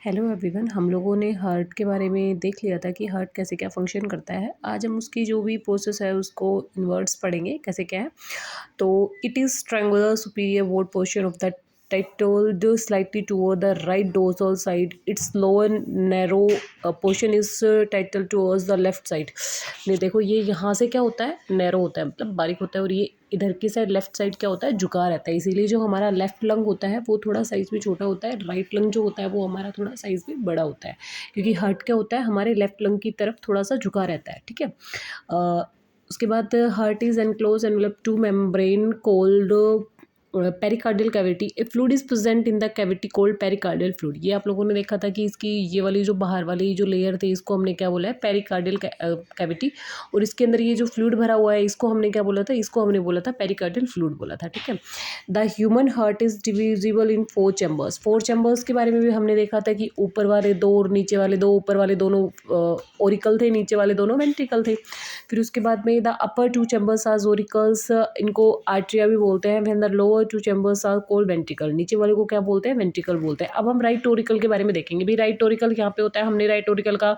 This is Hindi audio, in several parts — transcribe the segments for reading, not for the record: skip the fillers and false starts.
हेलो एवरीवन, हम लोगों ने हार्ट के बारे में देख लिया था कि हार्ट कैसे क्या फंक्शन करता है। आज हम उसकी जो भी प्रोसेस है उसको इनवर्ट्स पढ़ेंगे कैसे क्या है। तो it is triangular superior ward portion of the titled slightly toward the right dorsal side. Its lower narrow portion is titled towards the left side. ये देखो, ये यहाँ से क्या होता है, नैरो होता है, मतलब बारीक होता है, और ये इधर की साइड लेफ्ट साइड क्या होता है, झुका रहता है। इसीलिए जो हमारा लेफ्ट लंग होता है वो थोड़ा साइज़ में छोटा होता है, राइट लंग जो होता है वो हमारा थोड़ा साइज़ में बड़ा होता है, क्योंकि हार्ट क्या होता है, हमारे लेफ्ट लंग की तरफ थोड़ा सा झुका रहता है। ठीक है। उसके बाद heart is enclose envelope two membrane cold pericardial cavity. A fluid is present in the cavity cold pericardial fluid. ये आप लोगों ने देखा था कि इसकी ये वाली जो बाहर वाली जो लेयर थी इसको हमने क्या बोला है, पेरिकार्डियल कैविटी। और इसके अंदर ये जो फ्लूइड भरा हुआ है इसको हमने क्या बोला था, इसको हमने बोला था पेरिकार्डियल फ्लूइड बोला था। ठीक है। The human heart is divisible in 4 chambers. 4 chambers के बारे में भी हमने देखा था कि ऊपर वाले 2 और नीचे वाले 2, ऊपर वाले दोनों ओरिकल थे, नीचे वाले दोनों वेंट्रिकल थे। फिर उसके बाद में the upper 2 chambers are auricles, इनको आर्ट्रिया भी बोलते हैं। When the lower 2 chambers are called ventricle. नीचे वाले को क्या बोलते हैं, वेंट्रिकल बोलते हैं। अब हम राइट ओरिकल के बारे में देखेंगे। भाई राइट ओरिकल यहाँ पे होता है, हमने राइट ओरिकल का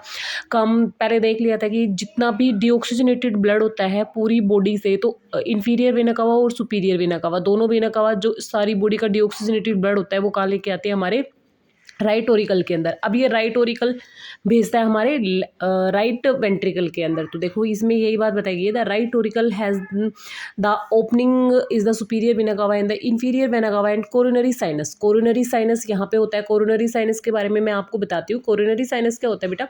काम पहले देख लिया था कि जितना भी डीऑक्सीजनेटेड ब्लड होता है पूरी बॉडी से, तो इंफीरियर वेना कावा और सुपीरियर वेना कावा, दोनों वेना कावा जो सारी बॉडी का डीऑक्सीजनेटेड ब्लड होता है वो कहाँ लेके आते हैं, हमारे राइट ओरिकल के अंदर। अब ये राइट ओरिकल भेजता है हमारे राइट वेंट्रिकल के अंदर। तो देखो इसमें यही बात बताई गई है, the right Oracle has the opening is the superior vena cava and the inferior vena cava and coronary sinus. Coronary sinus यहाँ पे होता है। कोरोनरी साइनस के बारे में मैं आपको बताती हूँ। कोरोनरी साइनस क्या होता है बेटा,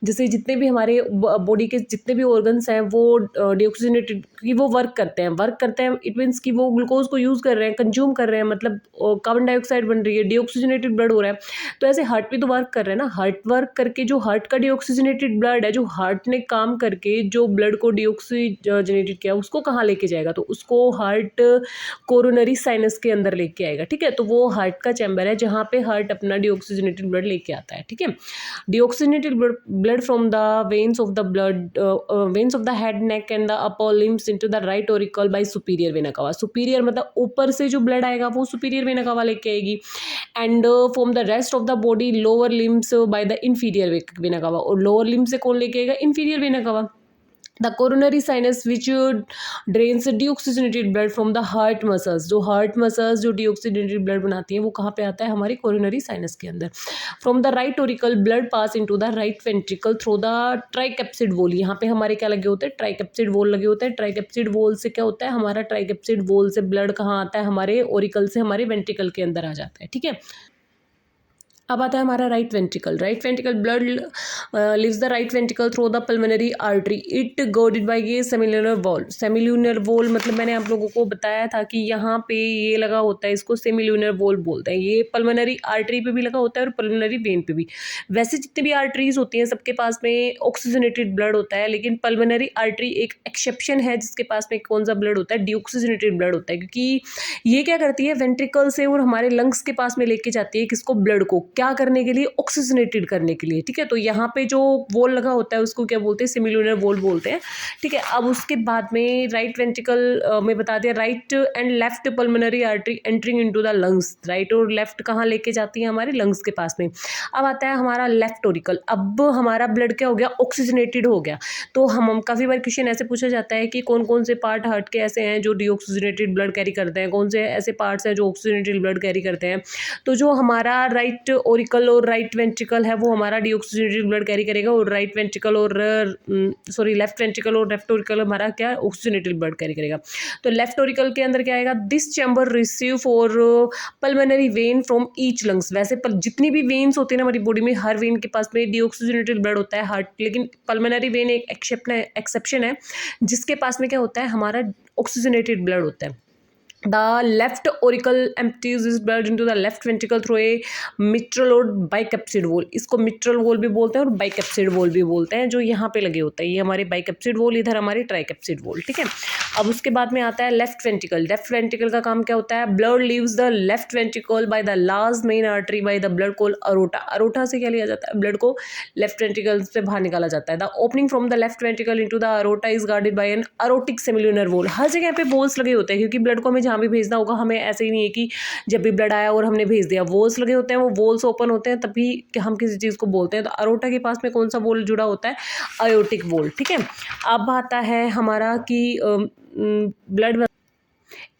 जैसे जितने भी हमारे बॉडी के जितने भी ऑर्गन्स हैं वो डीऑक्सीजनेटेड की वो वर्क करते हैं। इट मीन्स कि वो ग्लूकोज को यूज़ कर रहे हैं, कंज्यूम कर रहे हैं, मतलब कार्बन डाइऑक्साइड बन रही है, डीऑक्सीजनेटेड ब्लड हो रहा है। तो ऐसे हार्ट भी तो वर्क कर रहे हैं ना। हार्ट वर्क करके जो हार्ट का डीऑक्सीजनेटेड ब्लड है, जो हार्ट ने काम करके जो ब्लड को डीऑक्सीजनेटेड किया उसको कहाँ लेके जाएगा, तो उसको हार्ट कोरोनरी साइनस के अंदर लेके आएगा। ठीक है। तो वो हार्ट का चैम्बर है जहाँ पे हार्ट अपना डीऑक्सीजनेटेड ब्लड लेके आता है। ठीक है। Deoxygenated blood from the veins of the veins of the head, neck and the upper limbs into the right Oracle by superior vena cava. Superior मतलब ऊपर से जो ब्लड आएगा वो सुपीरियर वेना कावा लेके आएगी, and from the rest of the body lower limbs by the inferior vena cava. और लोअर लिम्ब से कौन लेके आएगा, inferior vena cava. The coronary sinus which drains deoxygenated blood from the heart muscles. जो हार्ट मसल्स जो डीऑक्सीजनेटेड ब्लड बनाती हैं वो कहाँ पे आता है, हमारी कोरोनरी साइनस के अंदर। From the right auricle blood pass into the right ventricle through the tricuspid valve. यहाँ पे हमारे क्या लगे होते हैं, ट्राइकेप्सिड वॉल लगे होते हैं। ट्राइकेप्सिड वॉल से क्या होता है, हमारा ट्राइकेप्सिड वॉल से ब्लड कहाँ आता है, हमारे ओरिकल से हमारे वेंट्रिकल के अंदर आ जाता है। ठीक है। अब आता है हमारा right ventricle. Right ventricle blood leaves the right ventricle through the pulmonary artery. It guarded by ये सेमिल्यूनर वॉल। सेमिल्यूनर वॉल मतलब मैंने आप लोगों को बताया था कि यहाँ पे ये लगा होता है, इसको सेमिल्यूनर वॉल बोलते हैं। ये पल्मोनरी आर्टरी पे भी लगा होता है और पल्मोनरी वेन पे भी। वैसे जितनी भी आर्टरीज होती हैं सबके पास में ऑक्सीजनेटेड ब्लड होता है, लेकिन पल्मोनरी आर्टरी एक एक्सेप्शन है जिसके पास में कौन सा ब्लड होता है, डीऑक्सीजनेटेड ब्लड होता है, क्योंकि ये क्या करती है, वेंट्रिकल से और हमारे लंग्स के पास में लेके जाती है किसको, ब्लड को, क्या करने के लिए, ऑक्सीजनेटेड करने के लिए। ठीक है। तो यहाँ पे जो वॉल लगा होता है उसको क्या बोलते हैं, सेमिल्यूनर वॉल बोलते हैं। ठीक है। अब उसके बाद में राइट वेंट्रिकल में बता दिया, right and left pulmonary artery entering into the lungs. Right और लेफ्ट कहाँ लेके जाती है, हमारे लंग्स के पास में। अब आता है हमारा लेफ्ट ओरिकल। अब हमारा ब्लड क्या हो गया, ऑक्सीजनेटेड हो गया। तो हम काफ़ी बार क्वेश्चन ऐसे पूछा जाता है कि कौन कौन से पार्ट हार्ट के ऐसे हैं जो डीऑक्सीजनेटेड ब्लड कैरी करते हैं, कौन से ऐसे पार्ट्स हैं जो ऑक्सीजनेटेड ब्लड कैरी करते हैं। तो जो हमारा राइट ओरिकल और राइट वेंट्रिकल है वो हमारा डीऑक्सीजनेटेड ब्लड कैरी करेगा, और राइट वेंट्रिकल और लेफ्ट वेंट्रिकल और लेफ्ट ओरिकल हमारा क्या, ऑक्सीजनेटेड ब्लड कैरी करेगा। तो लेफ्ट ओरिकल के अंदर क्या आएगा, this chamber receive for pulmonary vein from each lungs. वैसे जितनी भी वेन्स होती है ना हमारी बॉडी में, हर वेन के पास में डीऑक्सीजनेटेड ब्लड होता है हार्ट, लेकिन पल्मोनरी वेन एक एक्सेप्शन है जिसके पास में क्या होता है, हमारा ऑक्सीजनेटेड ब्लड होता है। The left auricle empties its blood into the left ventricle through a mitral और bicuspid wall। इसको mitral wall भी बोलते हैं और bicuspid wall भी बोलते हैं, जो यहाँ पे लगे होते हैं। ये हमारे bicuspid wall, इधर हमारी tricuspid wall। ठीक है। अब उसके बाद में आता है लेफ्ट वेंट्रिकल। लेफ्ट वेंट्रिकल का काम क्या होता है, blood leaves the left ventricle by the large main artery by the blood called aorta. Aorta से क्या लिया जाता है, ब्लड को लेफ्ट वेंट्रिकल से बाहर निकाला जाता है। The opening from the left ventricle into the aorta is guarded by an aortic semilunar valve. हर जगह पे वॉल्स लगे होते हैं क्योंकि ब्लड को हमें जहाँ भी भेजना होगा हमें ऐसे ही नहीं है कि जब भी ब्लड आया और हमने भेज दिया। वोल्स लगे होते हैं, वो वोल्स ओपन होते हैं तभी कि हम किसी चीज़ को बोलते हैं। तो अरोटा के पास में कौन सा वोल्व जुड़ा होता है? अयोटिक वोल्व, ठीक है। अब आता है हमारा कि blood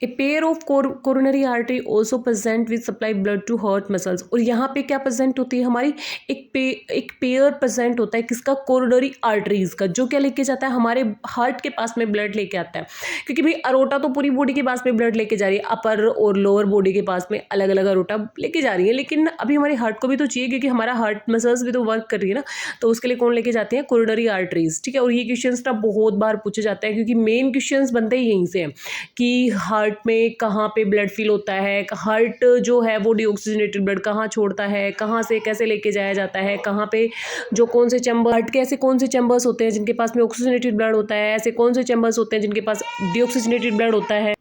a pair of coronary artery also present with supply blood to heart muscles. और यहाँ पे क्या प्रेजेंट होती है हमारी? एक पेयर प्रेजेंट होता है किसका? कोरोनरी आर्टरीज का, जो क्या लेके जाता है? हमारे हार्ट के पास में ब्लड लेके आता है। क्योंकि भाई अरोटा तो पूरी बॉडी के पास में ब्लड लेके जा रही है, अपर और लोअर बॉडी के पास में अलग अलग अरोटा लेके जा रही है, लेकिन अभी हमारे हार्ट को भी तो चाहिए, क्योंकि हमारा हार्ट मसल्स भी तो वर्क कर रही है ना। तो उसके लिए कौन लेके जाते हैं? कोरोनरी आर्टरीज, ठीक है। और ये क्वेश्चन ना बहुत बार पूछे जाते हैं, क्योंकि मेन क्वेश्चन बनते ही यहीं से हैं कि हार्ट में कहाँ पे ब्लड फिल होता है, हार्ट जो है वो डीऑक्सीजनेटेड ब्लड कहाँ छोड़ता है, कहाँ से कैसे लेके जाया जाता है, कहाँ पे जो कौन से चैम्बर, हार्ट के ऐसे कौन से चैम्बर्स होते हैं जिनके पास में ऑक्सीजनेटेड ब्लड होता है, ऐसे कौन से चैम्बर्स होते हैं जिनके पास डीऑक्सीजनेटेड ब्लड होता है।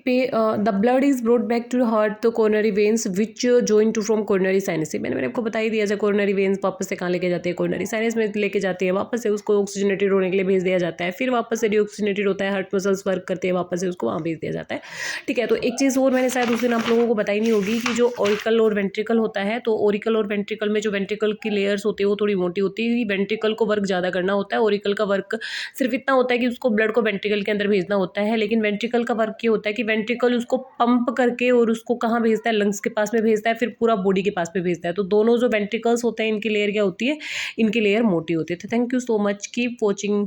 The blood is brought back to heart the coronary veins which join to from coronary sinus. मैंने आपको बता ही दिया जैसे कोरोनरी वेन्स वापस से कहाँ लेके जाते हैं? कोरोनरी साइनस में लेके जाते हैं, वापस से उसको ऑक्सीजनेटेड होने के लिए भेज दिया जाता है, फिर वापस से डीऑक्सीजनेटेड होता है, हार्ट मसल्स वर्क करते हैं, वापस से उसको वहाँ भेज दिया जाता है, ठीक है। तो एक चीज़ और मैंने शायद उस दिन आप लोगों को बताई नहीं होगी कि जो ऑरिकल और वेंट्रिकल होता है, तो ऑरिकल और वेंट्रिकल में जो वेंट्रिकल की लेयर्स होती है वो थोड़ी मोटी होती है। वेंट्रिकल को वर्क ज़्यादा करना होता है, ऑरिकल का वर्क सिर्फ इतना होता है कि उसको ब्लड को वेंट्रिकल के अंदर भेजना होता है। लेकिन वेंट्रिकल का वर्क ये होता है कि वेंट्रिकल उसको पंप करके और उसको कहाँ भेजता है? लंग्स के पास में भेजता है, फिर पूरा बॉडी के पास में भेजता है। तो दोनों जो वेंट्रिकल्स होते हैं इनकी लेयर क्या होती है? इनकी लेयर मोटी होती है। तो thank you so much, keep watching.